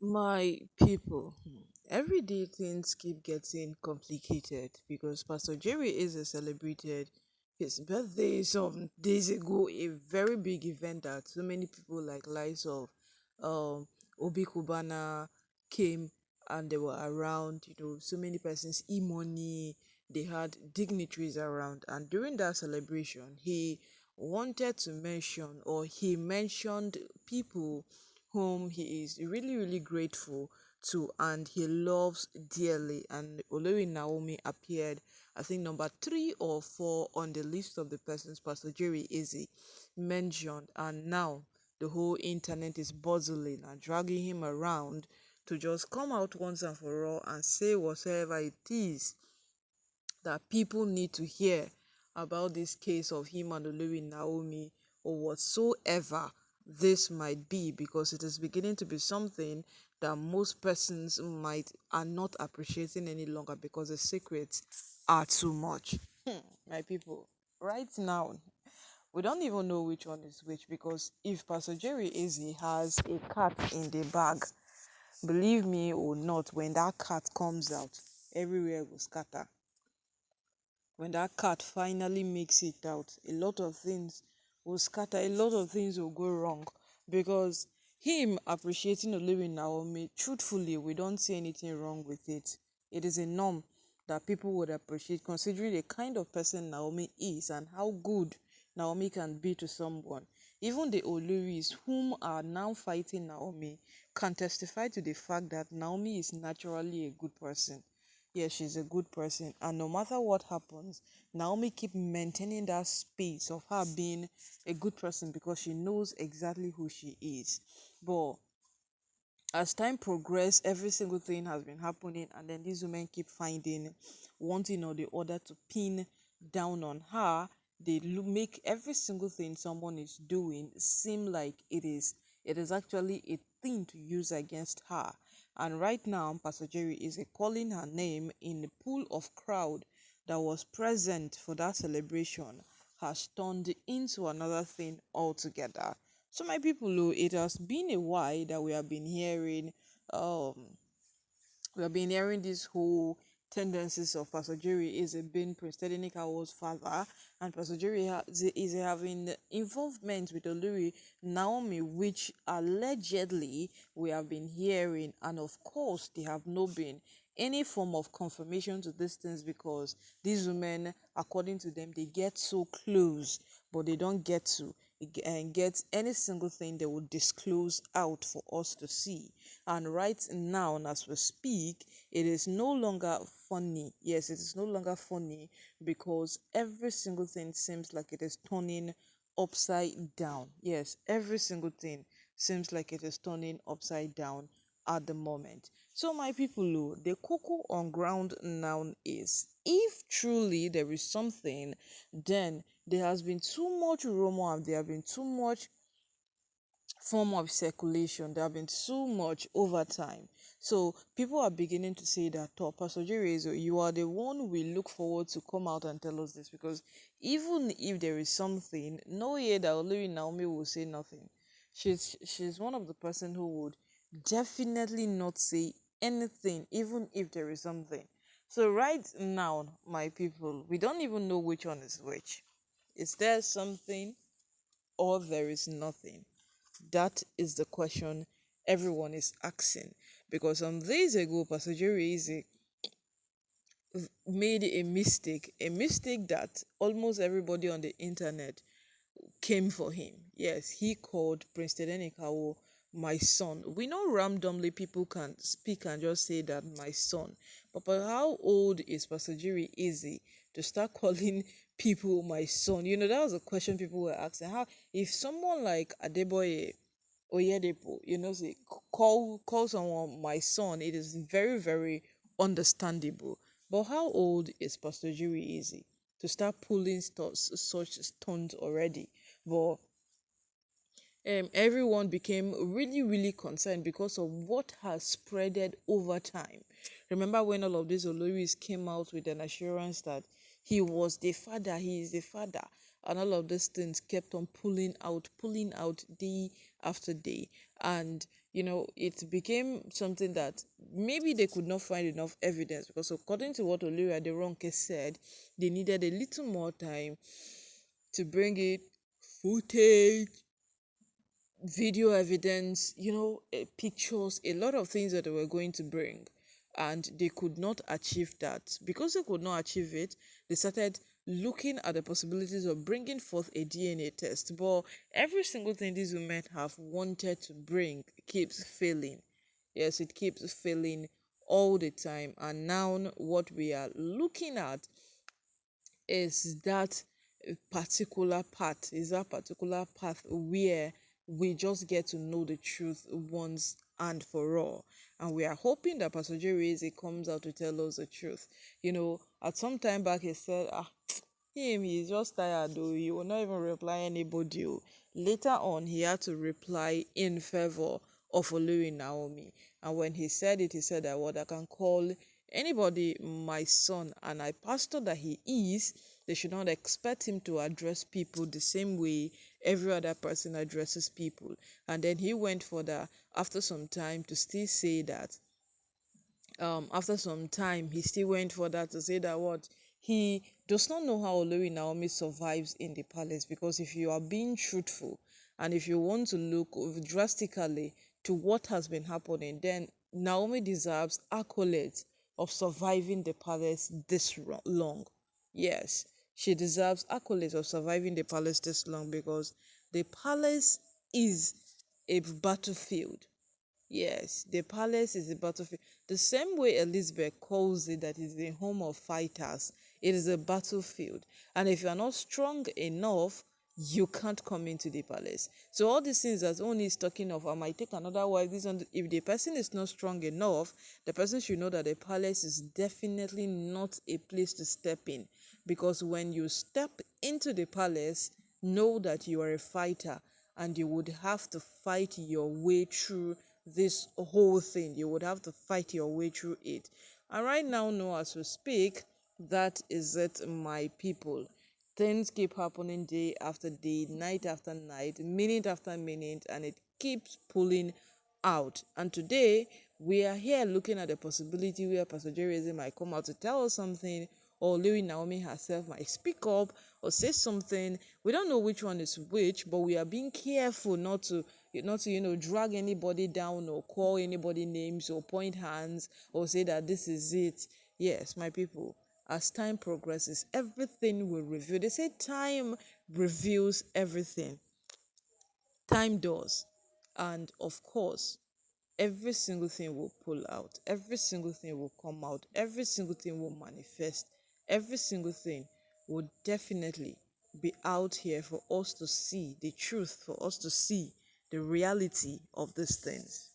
My people, everyday things keep getting complicated because Pastor Jerry is celebrated his birthday some days ago, a very big event that so many people like lives of um Obi Kubana came and they were around, so many persons, e-money, they had dignitaries around, and during that celebration he wanted to mention, or he mentioned people whom he is really, really grateful to and he loves dearly. And olori Naomi appeared, I think, number 3 or 4 on the list of the persons Pastor Jerry Izzy mentioned. And now the whole internet is bustling and dragging him around to just come out once and for all and say whatever it is that people need to hear about this case of him and Olori Naomi, or whatsoever this might be, because it is beginning to be something that most persons might are not appreciating any longer because the secrets are too much. My people, right now we don't even know which one is which, because if Pastor Jerry Izzy has a cat in the bag, believe me or not, when that cat comes out, everywhere will scatter. When that cat finally makes it out, a lot of things will scatter, a lot of things will go wrong. Because him appreciating Olori Naomi, truthfully, we don't see anything wrong with it. It is a norm that people would appreciate, considering the kind of person Naomi is and how good Naomi can be to someone. Even the Oloris whom are now fighting Naomi can testify to the fact that Naomi is naturally a good person. Yes, she's a good person, and no matter what happens, Naomi keep maintaining that space of her being a good person because she knows exactly who she is. But as time progressed, every single thing has been happening, and then these women keep finding one thing or the other to pin down on her. They make every single thing someone is doing seem like it is actually a thing to use against her. And right now, Pastor Jerry is calling her name in the pool of crowd that was present for that celebration, has turned into another thing altogether. So my people, oh, it has been a while that um we have been hearing this whole tendencies of Pastor Jerry is being Prince Teddy father, and Pastor Jerry is having involvement with Olori Naomi, which allegedly we have been hearing, and of course they have not been any form of confirmation to these things, because these women, according to them, they get so close, but they don't get to and get any single thing they will disclose out for us to see. And right now, as we speak, it is no longer funny. Yes, it is no longer funny, because every single thing seems like it is turning upside down. Yes, every single thing seems like it is turning upside down at the moment. So, my people, oh, the cocoa on ground now is, if truly there is something, then there has been too much rumor and there have been too much form of circulation. There have been so much over time. So people are beginning to say that, oh, Pastor Jerezo, you are the one we look forward to come out and tell us this, because even if there is something, no way that Olori Naomi will say nothing. She's one of the person who would definitely not say anything, even if there is something. So right now, my people, we don't even know which one is which. Is there something or there is nothing? That is the question everyone is asking. Because some days ago, Pastor Jerry made a mistake that almost everybody on the internet came for him. Yes, he called Prince Tedenikawo my son. We know randomly people can speak and just say that my son. But how old is Pastor Jerry Easy to start calling people my son? That was a question people were asking. How, if someone like Adeboye Oyedepo, say call someone my son, it is very, very understandable. But how old is Pastor Jerry Easy to start pulling such stones already? But everyone became really, really concerned because of what has spreaded over time. Remember when all of these Oloris came out with an assurance that he was the father, he is the father, and all of these things kept on pulling out day after day. And it became something that maybe they could not find enough evidence, because according to what Olori Aderonke said, they needed a little more time to bring it footage, video evidence, pictures, a lot of things that they were going to bring. And they could not achieve that. Because they could not achieve it, they started looking at the possibilities of bringing forth a DNA test. But every single thing these women have wanted to bring keeps failing. Yes, it keeps failing all the time. And now, what we are looking at is that particular part, is that particular path where we just get to know the truth once and for all. And we are hoping that Pastor Jerry comes out to tell us the truth. At some time back, he said, he's just tired though. He will not even reply anybody. Oh. Later on, he had to reply in favor of Olori Naomi. And when he said it, he said that what I can call anybody my son, and I pastor that he is, they should not expect him to address people the same way every other person addresses people. And then he went for that after some time to still say that after some time he still went for that to say that what he does not know how Olori Naomi survives in the palace, because if you are being truthful and if you want to look drastically to what has been happening, then Naomi deserves accolades of surviving the palace this long. Yes, she deserves accolades of surviving the palace this long, because the palace is a battlefield. Yes, the palace is a battlefield. The same way Elizabeth calls it that is a home of fighters, it is a battlefield. And if you are not strong enough, you can't come into the palace. So all these things that only is talking of, I might take another wife. If the person is not strong enough, the person should know that the palace is definitely not a place to step in. Because when you step into the palace, know that you are a fighter, and you would have to fight your way through this whole thing. You would have to fight your way through it. And right now, no, as we speak, that is it, my people. Things keep happening day after day, night after night, minute after minute, and it keeps pulling out. And today, we are here looking at the possibility where Pastor Jerry might come out to tell us something, or Lady Naomi herself might speak up or say something. We don't know which one is which, but we are being careful not to drag anybody down or call anybody names or point hands or say that this is it. Yes, my people, as time progresses, everything will reveal. They say time reveals everything. Time does. And of course, every single thing will pull out, every single thing will come out, every single thing will manifest, every single thing will definitely be out here for us to see the truth, for us to see the reality of these things.